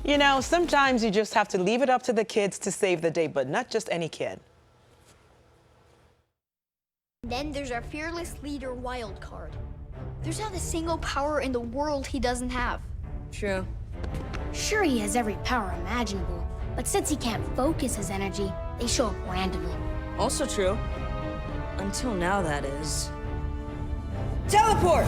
You know, sometimes you just have to leave it up to the kids to save the day, but not just any kid. Then there's our fearless leader Wildcard. There's not a single power in the world he doesn't have. True. Sure, he has every power imaginable, but since he can't focus his energy, they show up randomly. Also true. Until now, that is. Teleport!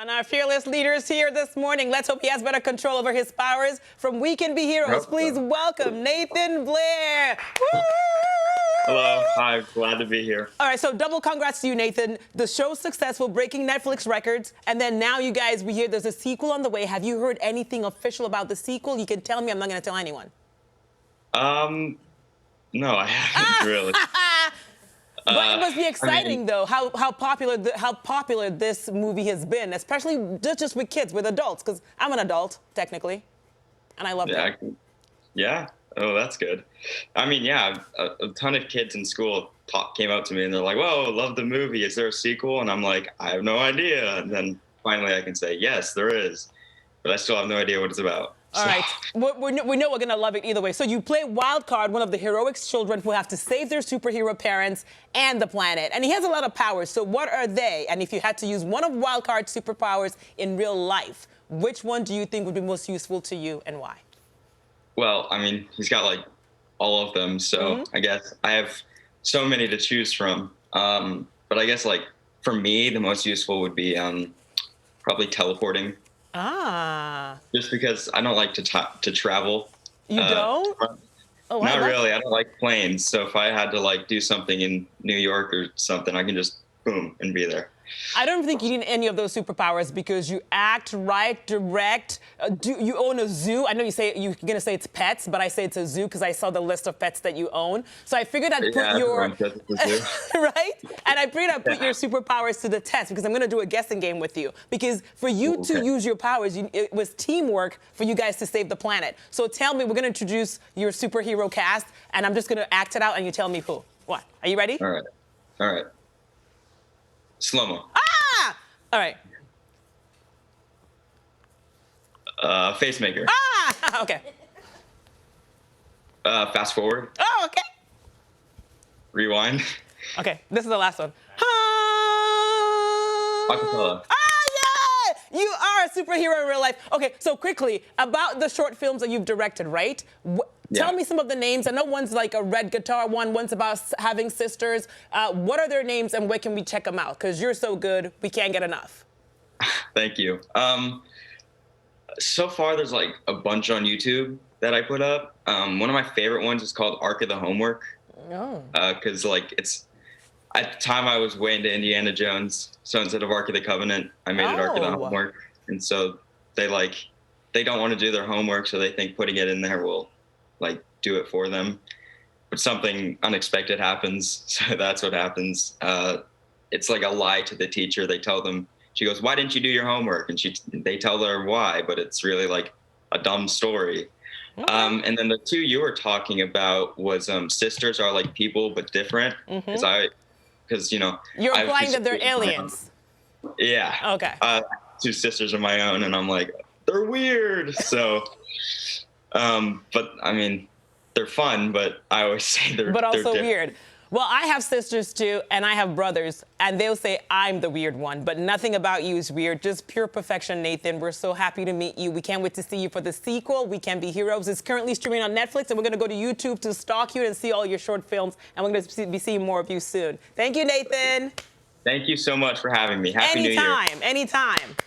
And our fearless leader is here this morning. Let's hope he has better control over his powers. From We Can Be Heroes, please welcome Nathan Blair. Woo! Hello, hi, glad to be here. All right, so double congrats to you, Nathan. The show's successful, breaking Netflix records, and then now you guys, we hear there's a sequel on the way. Have you heard anything official about the sequel? You can tell me, I'm not gonna tell anyone. No, I haven't really. But it must be exciting, though, how popular this movie has been, especially just with kids, with adults, because I'm an adult, technically, and I love it. Yeah. Oh, that's good. I mean, yeah, a ton of kids in school came up to me and they're like, "Whoa, love the movie. Is there a sequel?" And I'm like, "I have no idea." And then finally I can say, "Yes, there is," but I still have no idea what it's about. All right, we know we're gonna love it either way. So you play Wildcard, one of the heroic children who have to save their superhero parents and the planet. And he has a lot of powers, so what are they? And if you had to use one of Wildcard's superpowers in real life, which one do you think would be most useful to you and why? Well, I mean, he's got like all of them, so I guess I have so many to choose from. But I guess like for me, the most useful would be probably teleporting. Ah. Just because I don't like to travel. You don't? Oh, not really. I don't like planes. So if I had to like do something in New York or something, I can just boom and be there. I don't think you need any of those superpowers because you act, write, direct. You own a zoo. I know you're gonna say it's pets, but I say it's a zoo because I saw the list of pets that you own. So I figured I'd put your right, and I figured I'd put your superpowers to the test because I'm gonna do a guessing game with you. Because for you to use your powers, it was teamwork for you guys to save the planet. So tell me, we're gonna introduce your superhero cast, and I'm just gonna act it out, and you tell me who. What? Are you ready? All right. Slow-mo. Ah! All right. Facemaker. Ah! Okay. Fast forward. Oh, okay. Rewind. Okay, this is the last one. Acapella. Ah, yeah! You are a superhero in real life. Okay, so quickly, about the short films that you've directed, right? Tell me some of the names. I know one's like a red guitar one, one's about having sisters. What are their names and where can we check them out? Because you're so good, we can't get enough. Thank you. So far, there's like a bunch on YouTube that I put up. One of my favorite ones is called Ark of the Homework. Oh. Because like at the time I was way into Indiana Jones, so instead of Ark of the Covenant, I made it Ark of the Homework. And so they don't want to do their homework, so they think putting it in there will like do it for them, but something unexpected happens. So that's what happens. It's like a lie to the teacher. They tell them, she goes, "Why didn't you do your homework?" And they tell her why, but it's really like a dumb story. Okay. And then the two you were talking about was sisters are like people but different. Because you know, you're implying that they're aliens. Yeah. Okay. Two sisters of my own, and I'm like, they're weird. So. But I mean, they're fun, but I always say they're also weird. Well, I have sisters too, and I have brothers, and they'll say I'm the weird one, but nothing about you is weird, just pure perfection, Nathan. We're so happy to meet you. We can't wait to see you for the sequel, We Can Be Heroes. It's currently streaming on Netflix, and we're gonna go to YouTube to stalk you and see all your short films, and we're gonna be seeing more of you soon. Thank you, Nathan. Thank you so much for having me. Happy New Year. Anytime.